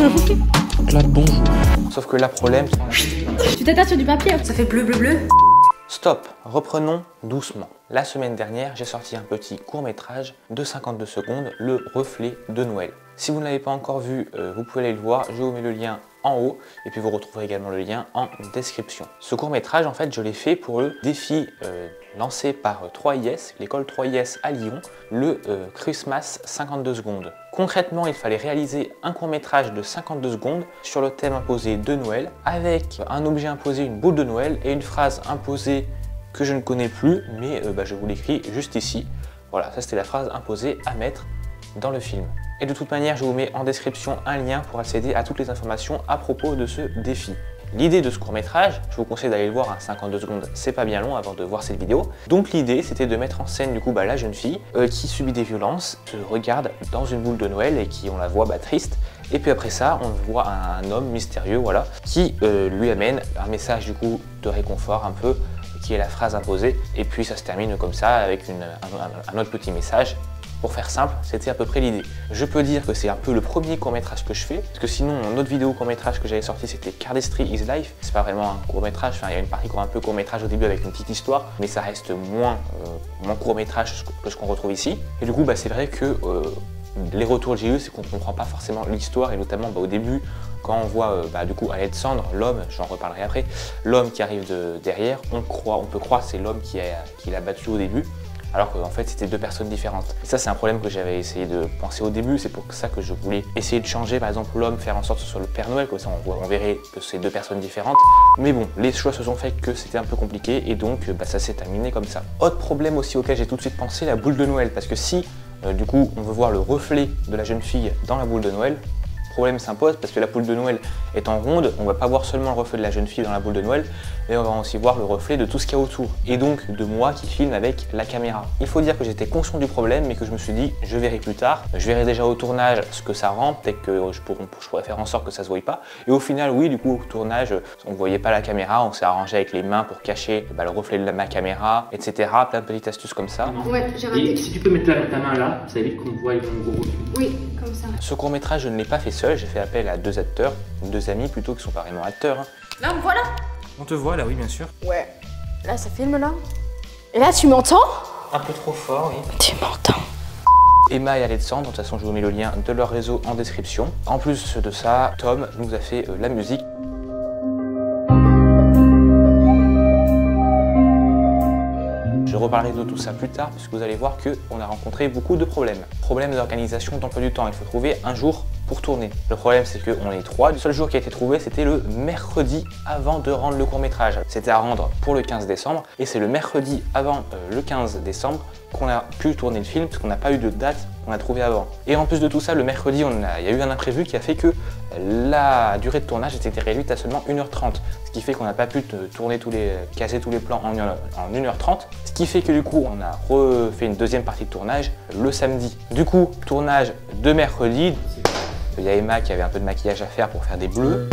Là, bonjour. Sauf que là, problème... Tu t'attaches sur du papier, ça fait bleu bleu bleu. Stop, reprenons doucement. La semaine dernière, j'ai sorti un petit court-métrage de 52 secondes, Le Reflet de Noël. Si vous ne l'avez pas encore vu, vous pouvez aller le voir, je vous mets le lien en haut et puis vous retrouverez également le lien en description. Ce court-métrage, en fait, je l'ai fait pour le défi lancé par 3IS, l'école 3IS à Lyon, le Christmas 52 secondes. Concrètement, il fallait réaliser un court-métrage de 52 secondes sur le thème imposé de Noël, avec un objet imposé, une boule de Noël, et une phrase imposée que je ne connais plus, mais je vous l'écris juste ici. Voilà, ça c'était la phrase imposée à mettre dans le film. Et de toute manière, je vous mets en description un lien pour accéder à toutes les informations à propos de ce défi. L'idée de ce court-métrage, je vous conseille d'aller le voir, 52 secondes, c'est pas bien long avant de voir cette vidéo. Donc l'idée, c'était de mettre en scène du coup la jeune fille qui subit des violences, se regarde dans une boule de Noël et qui, on la voit triste. Et puis après ça, on voit un homme mystérieux, voilà, qui lui amène un message du coup de réconfort un peu, qui est la phrase imposée. Et puis ça se termine comme ça avec un autre petit message. Pour faire simple, c'était à peu près l'idée. Je peux dire que c'est un peu le premier court-métrage que je fais, parce que sinon, mon autre vidéo court-métrage que j'avais sorti, c'était Cardistry is Life. C'est pas vraiment un court-métrage, enfin, il y a une partie un peu court-métrage au début avec une petite histoire, mais ça reste moins court-métrage que ce qu'on retrouve ici. Et du coup, c'est vrai que les retours que j'ai eu, c'est qu'on comprend pas forcément l'histoire, et notamment au début, quand on voit du coup Alexandre, l'homme, j'en reparlerai après, l'homme qui arrive derrière, on peut croire que c'est l'homme qui l'a battu au début, alors qu'en fait c'était deux personnes différentes. Et ça, c'est un problème que j'avais essayé de penser au début, c'est pour ça que je voulais essayer de changer par exemple l'homme, faire en sorte que ce soit le Père Noël, comme ça on verrait que c'est deux personnes différentes. Mais bon, les choix se sont faits que c'était un peu compliqué et donc ça s'est terminé comme ça. Autre problème aussi auquel j'ai tout de suite pensé, la boule de Noël, parce que si du coup on veut voir le reflet de la jeune fille dans la boule de Noël, problème s'impose parce que la boule de Noël étant ronde, on va pas voir seulement le reflet de la jeune fille dans la boule de Noël, mais on va aussi voir le reflet de tout ce qu'il y a autour, et donc de moi qui filme avec la caméra. Il faut dire que j'étais conscient du problème, mais que je me suis dit, je verrai plus tard, je verrai déjà au tournage ce que ça rend, peut-être que je pourrais faire en sorte que ça se voie pas, et au final, oui, du coup, au tournage, on voyait pas la caméra, on s'est arrangé avec les mains pour cacher le reflet de ma caméra, etc. Plein de petites astuces comme ça. Ouais, j'ai raté. Et si tu peux mettre ta main là, ça évite qu'on voit mon gros reflet. Oui, comme ça. Ce court-métrage, je ne l'ai pas fait seul, j'ai fait appel à deux acteurs, deux amis plutôt, qui sont pas vraiment acteurs. Là, me voilà. On te voit là, oui, bien sûr. Ouais. Là, ça filme là. Et là, tu m'entends? Un peu trop fort, oui. Tu m'entends? Emma et Alexandre, de toute façon, je vous mets le lien de leur réseau en description. En plus de ça, Tom nous a fait la musique. Je reparlerai de tout ça plus tard, puisque vous allez voir qu'on a rencontré beaucoup de problèmes. Problème d'organisation, d'emploi du temps. Il faut trouver un jour pour tourner. Le problème, c'est qu'on est trois. Le seul jour qui a été trouvé, c'était le mercredi avant de rendre le court-métrage. C'était à rendre pour le 15 décembre. Et c'est le mercredi avant le 15 décembre qu'on a pu tourner le film, parce qu'on n'a pas eu de date qu'on a trouvé avant. Et en plus de tout ça, le mercredi, il y a eu un imprévu qui a fait que la durée de tournage était réduite à seulement 1h30. Ce qui fait qu'on n'a pas pu casser tous les plans en 1h30. Ce qui fait que du coup, on a refait une deuxième partie de tournage le samedi. Du coup, tournage de mercredi. Il y a Emma qui avait un peu de maquillage à faire pour faire des bleus.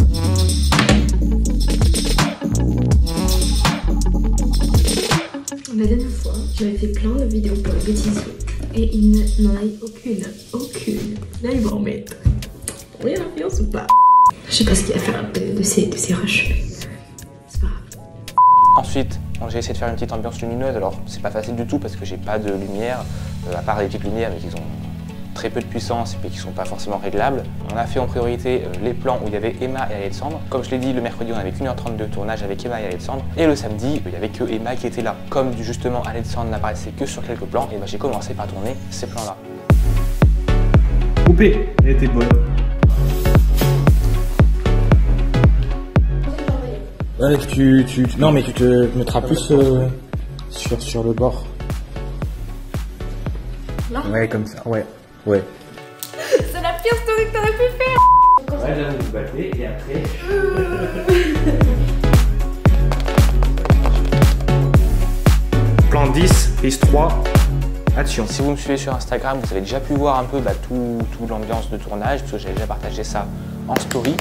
La dernière fois, j'avais fait plein de vidéos pour le bêtisier et il n'en a eu aucune. Là, ils vont en mettre. Oui, l'influence ou pas? Je sais pas ce qu'il va faire de ces rushs. C'est pas grave. Ensuite, j'ai essayé de faire une petite ambiance lumineuse. Alors, c'est pas facile du tout parce que j'ai pas de lumière, à part des petites lumières, mais qui ont très peu de puissance et puis qui sont pas forcément réglables. On a fait en priorité les plans où il y avait Emma et Alexandre. Comme je l'ai dit, le mercredi, on avait qu'1h30 de tournage avec Emma et Alexandre. Et le samedi, il y avait que Emma qui était là. Comme justement Alexandre n'apparaissait que sur quelques plans, et j'ai commencé par tourner ces plans-là. Coupé, elle était bonne. Ouais, non mais tu te mettras plus sur le bord. Là? Ouais, comme ça, ouais. Ouais. C'est la pire story que t'aurais pu faire. Ouais, là, vous battez et après... Plan 10, prise 3, action. Si vous me suivez sur Instagram, vous avez déjà pu voir un peu toute l'ambiance de tournage, parce que j'avais déjà partagé ça en story.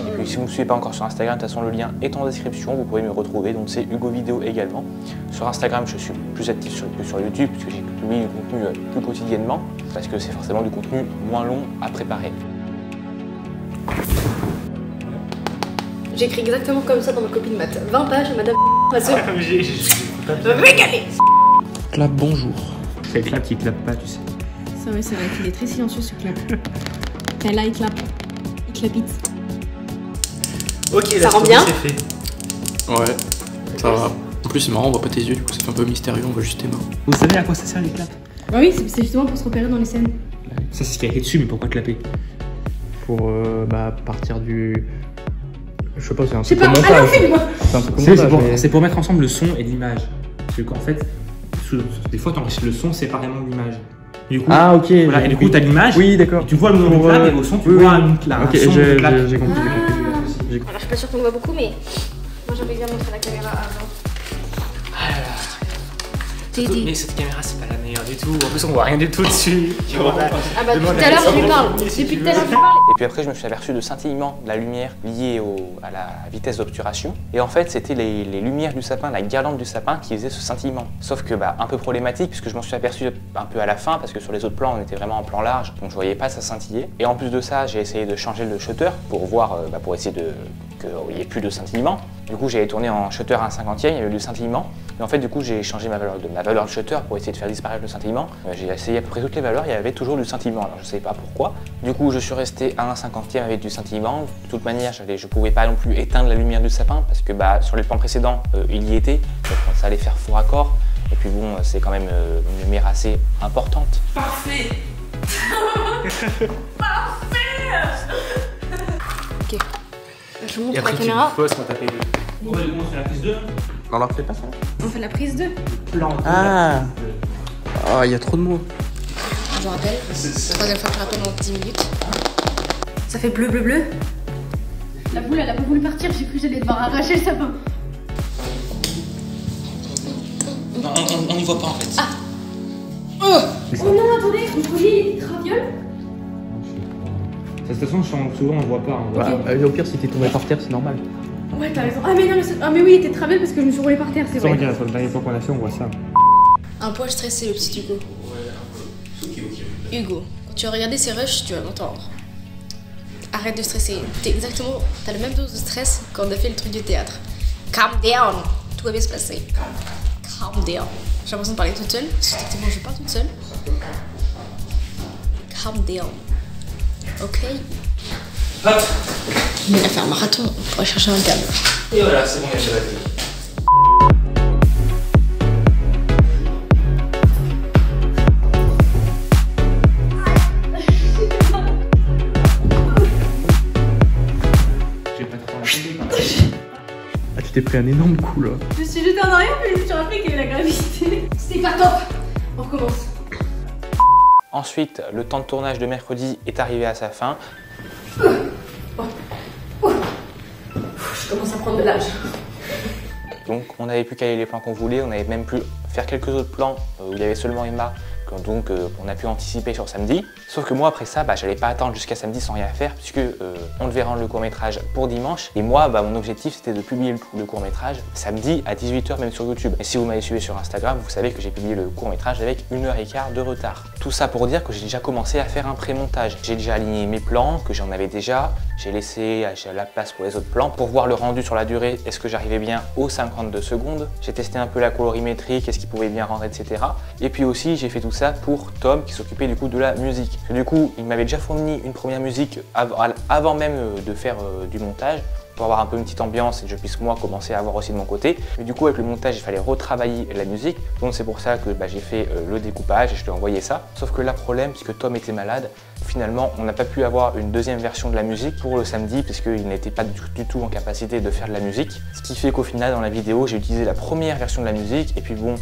Et puis si vous ne me suivez pas encore sur Instagram, de toute façon le lien est en description, vous pouvez me retrouver, donc c'est Hugo Vidéo également. Sur Instagram, je suis plus actif que sur YouTube, puisque j'ai publié du contenu plus quotidiennement. parce que c'est forcément du contenu moins long à préparer. J'écris exactement comme ça dans ma copie de maths. 20 pages, madame va se régaler. Clap bonjour. C'est le clap qui clappe pas, tu sais. Ça ouais, c'est vrai qu'il est très silencieux ce clap. Mais là il clappe. Il clapite. Ok, ça rend bien. C'est fait. Ouais, ça va. En plus c'est marrant, on voit pas tes yeux, du coup ça fait un peu mystérieux, on voit juste tes mains. Vous savez à quoi ça sert les claps? Bah oui, c'est justement pour se repérer dans les scènes. Ça c'est ce qui a écrit dessus, mais pourquoi clapper? Pour partir du... Je sais pas, c'est un C'est truc pas au montage. filme-moi. C'est un truc au montage, mais- C'est pour mettre ensemble le son et l'image. Parce qu'en fait, des fois t'enregistres le son séparément de l'image. Du coup, Ah, ok. voilà, et du coup t'as l'image, Oui, d'accord. et tu vois le nom du Pour, clap, et au son tu oui, vois oui. un Ok, son de clap. j'ai compris. Alors je suis pas sûre qu'on le voit beaucoup, mais moi j'avais bien montré la caméra avant. Mais cette caméra c'est pas la meilleure du tout, en plus on voit rien du tout dessus. Ah bah depuis tout à l'heure je lui parle. Depuis tout à l'heure je lui parle. Et puis après, je me suis aperçu de scintillement de la lumière liée à la vitesse d'obturation. Et en fait, c'était les lumières du sapin, la guirlande du sapin qui faisait ce scintillement. Sauf que un peu problématique, puisque je m'en suis aperçu un peu à la fin, parce que sur les autres plans, on était vraiment en plan large, donc je voyais pas ça scintiller. Et en plus de ça, j'ai essayé de changer le shutter pour voir, pour essayer qu'il n'y ait plus de scintillement. Du coup, j'avais tourné en shutter à 1/50e, il y avait du scintillement. Et en fait, du coup, j'ai changé ma valeur de shutter pour essayer de faire disparaître le scintillement. J'ai essayé à peu près toutes les valeurs, il y avait toujours du scintillement. Alors, je sais pas pourquoi. Du coup, je suis resté à 1/50e avec du scintillement. De toute manière, je pouvais pas non plus éteindre la lumière du sapin parce que sur les plans précédents, il y était. Donc, ça allait faire faux raccord. Et puis bon, c'est quand même une lumière assez importante. Parfait. Ok. Je vous Et montre la après tu caméra. poses quand t'as fait le... On va commencer la prise 2. On leur fait pas ça. On fait la prise 2. Plan. Ah, il y a trop de mots. Je vous rappelle. Troisième fois que je rappelle en 10 minutes. Ça fait bleu, bleu, bleu. La boule, elle a pas voulu partir. J'ai cru que j'allais devoir arracher le sapin. Non, on n'y voit pas en fait. Ah. Oh non, attendez, vous voyez les travioles? De toute façon, souvent on le voit pas. Au pire, si t'es tombé par terre, c'est normal. Ouais, t'as raison. Ah, mais non, mais oui, il était travel parce que je me suis roulée par terre, c'est vrai. Regarde, sur le dernier fois qu'on a fait, on voit ça. Un poil stressé, le petit Hugo. Hugo, quand tu vas regarder ces rushs, tu vas m'entendre. Arrête de stresser. T'as la même dose de stress quand on a fait le truc du théâtre. Calm down. Tout va bien se passer. Calm down. J'ai l'impression de parler toute seule, parce que techniquement je parle toute seule. Calm down. Ok. Hop. On va faire un marathon, on pourrait chercher un câble. Et voilà, c'est bon, il y a la batterie. J'ai pas trop la télé quand même. Ah, tu t'es pris un énorme coup là. Je me suis jetée en arrière, puis je me suis rappelé qu'il y avait la gravité. C'était pas top. On recommence. Ensuite, le temps de tournage de mercredi est arrivé à sa fin. Je commence à prendre de l'âge. Donc on n'avait plus caler les plans qu'on voulait, on avait même pu faire quelques autres plans où il y avait seulement Emma, donc on a pu anticiper sur samedi. Sauf que moi après ça, j'allais pas attendre jusqu'à samedi sans rien faire puisque on devait rendre le court-métrage pour dimanche. Et moi, mon objectif c'était de publier le court-métrage samedi à 18 h même sur YouTube. Et si vous m'avez suivi sur Instagram, vous savez que j'ai publié le court-métrage avec 1h15 de retard. Tout ça pour dire que j'ai déjà commencé à faire un pré-montage. J'ai déjà aligné mes plans, que j'en avais déjà. J'ai laissé la place pour les autres plans pour voir le rendu sur la durée. Est-ce que j'arrivais bien aux 52 secondes? J'ai testé un peu la colorimétrie, qu'est-ce qui pouvait bien rendre, etc. Et puis aussi, j'ai fait tout ça pour Tom qui s'occupait du coup de la musique. Parce que, du coup, il m'avait déjà fourni une première musique avant même de faire du montage, pour avoir un peu une petite ambiance et que je puisse moi commencer à avoir aussi de mon côté. Mais du coup avec le montage il fallait retravailler la musique, donc c'est pour ça que j'ai fait le découpage et je lui ai envoyé ça. Sauf que là problème, puisque Tom était malade, finalement on n'a pas pu avoir une deuxième version de la musique pour le samedi puisqu'il n'était pas du tout en capacité de faire de la musique. Ce qui fait qu'au final dans la vidéo j'ai utilisé la première version de la musique et puis bon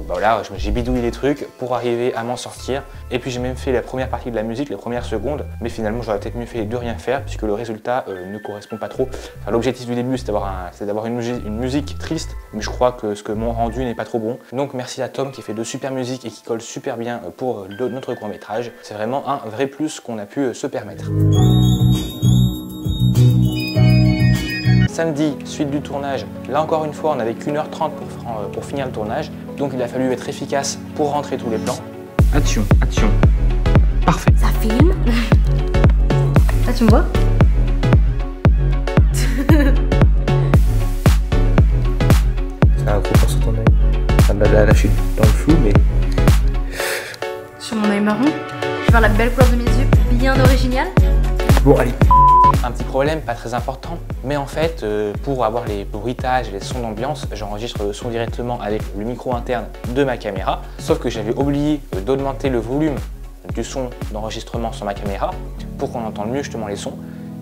voilà, j'ai bidouillé les trucs pour arriver à m'en sortir. Et puis j'ai même fait la première partie de la musique, les premières secondes, mais finalement j'aurais peut-être mieux fait de rien faire puisque le résultat ne correspond pas trop. Enfin, l'objectif du début c'est d'avoir une musique triste, mais je crois que ce que mon rendu n'est pas trop bon. Donc merci à Tom qui fait de super musique et qui colle super bien pour notre court-métrage. C'est vraiment un vrai plus qu'on a pu se permettre. Samedi, suite du tournage, là encore une fois on n'avait qu'1h30 pour finir le tournage, donc il a fallu être efficace pour rentrer tous les plans. Action, action. Parfait. Ça filme. Là, tu me vois? C'est un gros sur ton œil. Ah bah là, je suis dans le flou, mais... Sur mon œil marron. Je vais faire la belle couleur de mes yeux, bien originale. Bon, allez. Un petit problème, pas très important, mais en fait, pour avoir les bruitages et les sons d'ambiance, j'enregistre le son directement avec le micro interne de ma caméra, sauf que j'avais oublié d'augmenter le volume du son d'enregistrement sur ma caméra pour qu'on entende mieux justement les sons,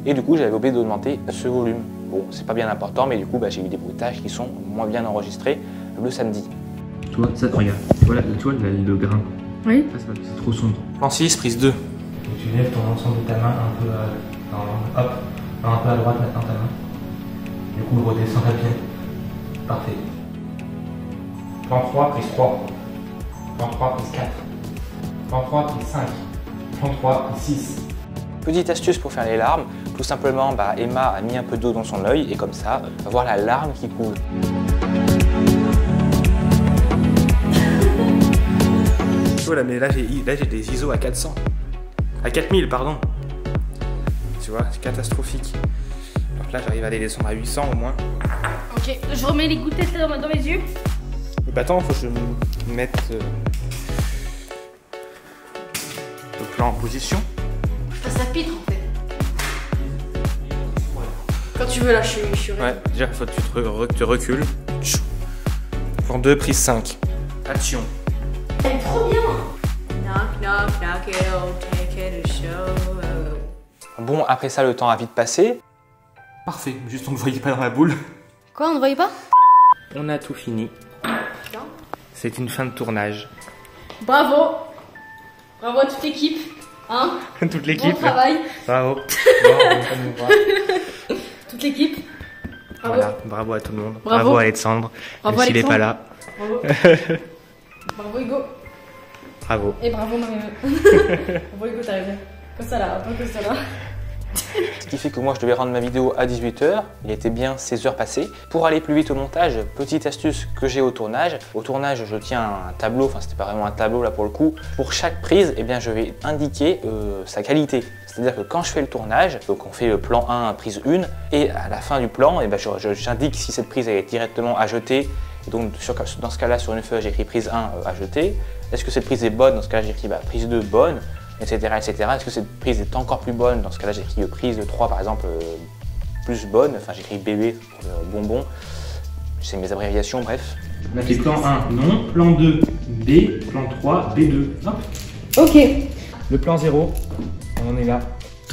et du coup j'avais oublié d'augmenter ce volume. Bon, c'est pas bien important, mais du coup j'ai eu des bruitages qui sont moins bien enregistrés le samedi. Tu vois, ça, regarde, tu vois le grain. Oui. Ça, c'est trop sombre. Plan 6, prise 2. Donc tu lèves ton ensemble de ta main un peu hop, un peu à droite maintenant ta main. Du coup, redescends ta pied. Parfait. Plan 3, prise 3. Plan 3, prise 4. Plan 3, prise 5. Plan 3, prise 6. Petite astuce pour faire les larmes, tout simplement Emma a mis un peu d'eau dans son œil et comme ça, on va voir la larme qui coule. Voilà, mais là j'ai des ISO à 400. À 4000, pardon. Tu vois, c'est catastrophique. Donc là, j'arrive à les descendre à 800 au moins. Ok, je remets les gouttelettes dans mes yeux. Mais attends, faut que je me mette le plan en position. Ça pitre en fait. Quand tu veux là, je suis Ouais, déjà, faut que tu recules. Plan 2, prise 5. Action. Elle est trop bien. Knock, knock, knock it out, take it to show. Bon, après ça, le temps a vite passé. Parfait, juste on ne voyait pas dans la boule. Quoi, on ne voyait pas? On a tout fini. C'est une fin de tournage. Bravo. Bravo à toute l'équipe. Hein? Toute l'équipe. Bon travail. Bravo. Bon, Toute l'équipe. Bravo. voilà, bravo à tout le monde. Bravo. à Alexandre. Bravo Même s'il n'est Alexandre. pas là. Bravo. Bravo Hugo. Bravo. Et bravo Marie-Ève. Bravo Hugo, t'es arrivé. Comme ça là, un peu comme ça là. Ce qui fait que moi je devais rendre ma vidéo à 18 h, il était bien 16 h passées. Pour aller plus vite au montage, petite astuce que j'ai au tournage. Au tournage, je tiens un tableau, enfin c'était pas vraiment un tableau là pour le coup. Pour chaque prise, eh bien, je vais indiquer sa qualité. C'est-à-dire que quand je fais le tournage, donc on fait le plan 1, prise 1, et à la fin du plan, eh bien, j'indique si cette prise est directement à jeter. Et donc dans ce cas-là, sur une feuille, j'écris prise 1 à jeter. Est-ce que cette prise est bonne? Dans ce cas-là, j'écris prise 2 bonne. Etc. Est-ce que cette prise est encore plus bonne? Dans ce cas-là, j'écris prise 3 par exemple plus bonne. Enfin, j'écris BB pour le bonbon. C'est mes abréviations, bref. On a fait plan 1, non. Plan 2, B. Plan 3, B2. Hop. Ok. Le plan 0, on en est là.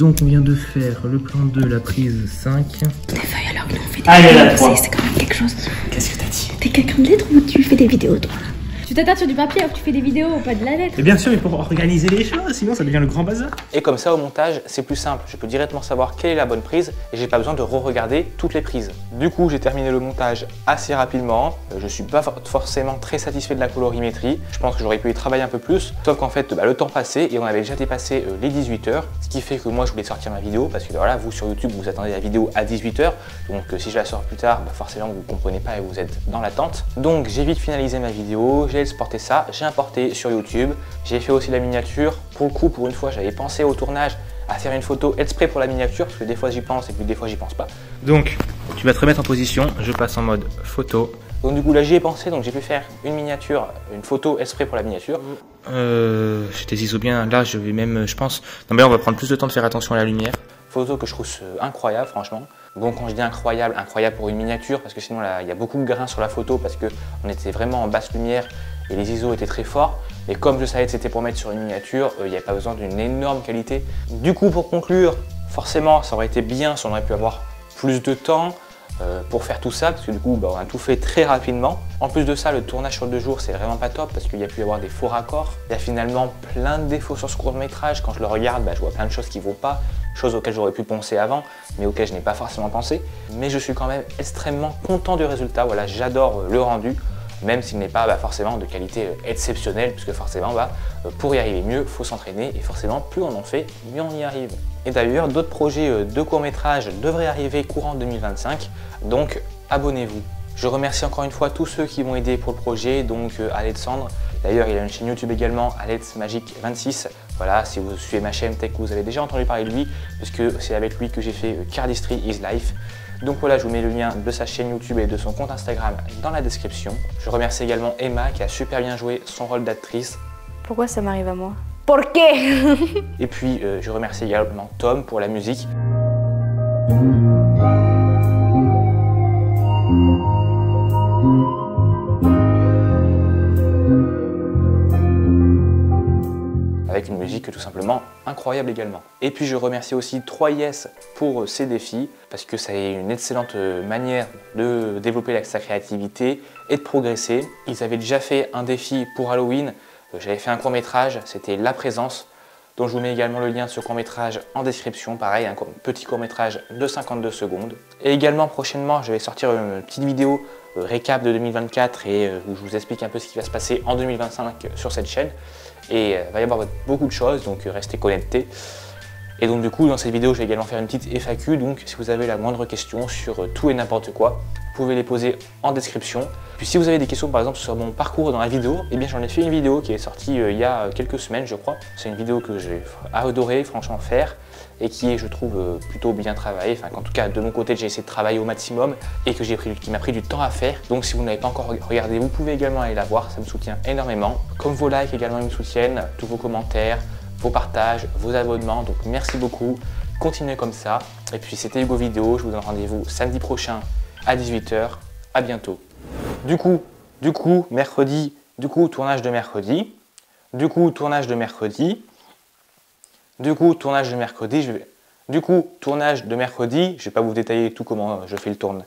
Donc on vient de faire le plan 2, la prise 5. Des feuilles alors que nous on fait des Allez, vidéos, la 3. c'est quand même quelque chose. Qu'est-ce que t'as dit? T'es quelqu'un de lettres ou tu fais des vidéos toi? Tu t'attardes sur du papier alors que tu fais des vidéos, pas de la lettre. Et bien sûr, mais pour organiser les choses, sinon ça devient le grand bazar. Et comme ça, au montage, c'est plus simple. Je peux directement savoir quelle est la bonne prise et j'ai pas besoin de re-regarder toutes les prises. Du coup, j'ai terminé le montage assez rapidement. Je suis pas forcément très satisfait de la colorimétrie. Je pense que j'aurais pu y travailler un peu plus. Sauf qu'en fait, le temps passait et on avait déjà dépassé les 18 h. Ce qui fait que moi, je voulais sortir ma vidéo parce que voilà, vous sur YouTube, vous attendez la vidéo à 18 h. Donc si je la sors plus tard, forcément, vous comprenez pas et vous êtes dans l'attente. Donc j'ai vite finalisé ma vidéo, j'ai exporté ça, j'ai importé sur YouTube. J'ai fait aussi la miniature. Pour le coup, pour une fois, j'avais pensé au tournage à faire une photo exprès pour la miniature parce que des fois j'y pense et puis des fois j'y pense pas. Donc, tu vas te remettre en position. Je passe en mode photo. Donc du coup là j'y ai pensé, donc j'ai pu faire une miniature, une photo exprès pour la miniature. J'ai tes ISO bien. Là, je vais même, je pense. Non, mais là, on va prendre plus de temps de faire attention à la lumière. Photo que je trouve incroyable franchement. Bon, quand je dis incroyable, incroyable pour une miniature parce que sinon là, il y a beaucoup de grains sur la photo parce que on était vraiment en basse lumière et les ISO étaient très forts. Et comme je savais que c'était pour mettre sur une miniature, il n'y avait pas besoin d'une énorme qualité. Du coup, pour conclure, forcément, ça aurait été bien si on aurait pu avoir plus de temps pour faire tout ça, parce que du coup, on a tout fait très rapidement. En plus de ça, le tournage sur 2 jours, c'est vraiment pas top, parce qu'il y a pu y avoir des faux raccords. Il y a finalement plein de défauts sur ce court-métrage. Quand je le regarde, je vois plein de choses qui ne vont pas, choses auxquelles j'aurais pu penser avant, mais auxquelles je n'ai pas forcément pensé. Mais je suis quand même extrêmement content du résultat. Voilà, j'adore le rendu. Même s'il n'est pas forcément de qualité exceptionnelle, puisque forcément, pour y arriver mieux, il faut s'entraîner, et forcément, plus on en fait, mieux on y arrive. Et d'ailleurs, d'autres projets de court-métrage devraient arriver courant 2025, donc abonnez-vous. Je remercie encore une fois tous ceux qui m'ont aidé pour le projet, donc Alexandre. D'ailleurs, il a une chaîne YouTube également, AlexMagic26. Voilà, si vous suivez ma chaîne, peut-être que vous avez déjà entendu parler de lui, puisque c'est avec lui que j'ai fait Cardistry is Life. Donc voilà, je vous mets le lien de sa chaîne YouTube et de son compte Instagram dans la description. Je remercie également Emma qui a super bien joué son rôle d'actrice. Pourquoi ça m'arrive à moi? Por qué? Et puis je remercie également Tom pour la musique. Avec une musique tout simplement incroyable également. Et puis je remercie aussi 3yes pour ces défis, parce que c'est une excellente manière de développer sa créativité et de progresser. Ils avaient déjà fait un défi pour Halloween, j'avais fait un court-métrage, c'était La Présence, dont je vous mets également le lien de ce court-métrage en description, pareil, un petit court-métrage de 52 secondes. Et également prochainement, je vais sortir une petite vidéo récap de 2024 et où je vous explique un peu ce qui va se passer en 2025 sur cette chaîne. Et il va y avoir beaucoup de choses, donc restez connectés. Et donc du coup, dans cette vidéo, je vais également faire une petite FAQ, donc si vous avez la moindre question sur tout et n'importe quoi, vous pouvez les poser en description. Puis si vous avez des questions par exemple sur mon parcours dans la vidéo, eh bien j'en ai fait une vidéo qui est sortie il y a quelques semaines je crois. C'est une vidéo que j'ai adoré franchement faire et qui est je trouve plutôt bien travaillée. Enfin en tout cas de mon côté j'ai essayé de travailler au maximum et que qui m'a pris du temps à faire. Donc si vous n'avez pas encore regardé, vous pouvez également aller la voir, ça me soutient énormément. Comme vos likes également ils me soutiennent, tous vos commentaires, vos partages, vos abonnements, donc merci beaucoup. Continuez comme ça. Et puis c'était Hugo Vidéo, je vous donne rendez-vous samedi prochain à 18 h. À bientôt. Du coup, mercredi, tournage de mercredi. Tournage de mercredi. Tournage de mercredi. Tournage de mercredi. Je vais pas vous détailler tout comment je fais le tourne.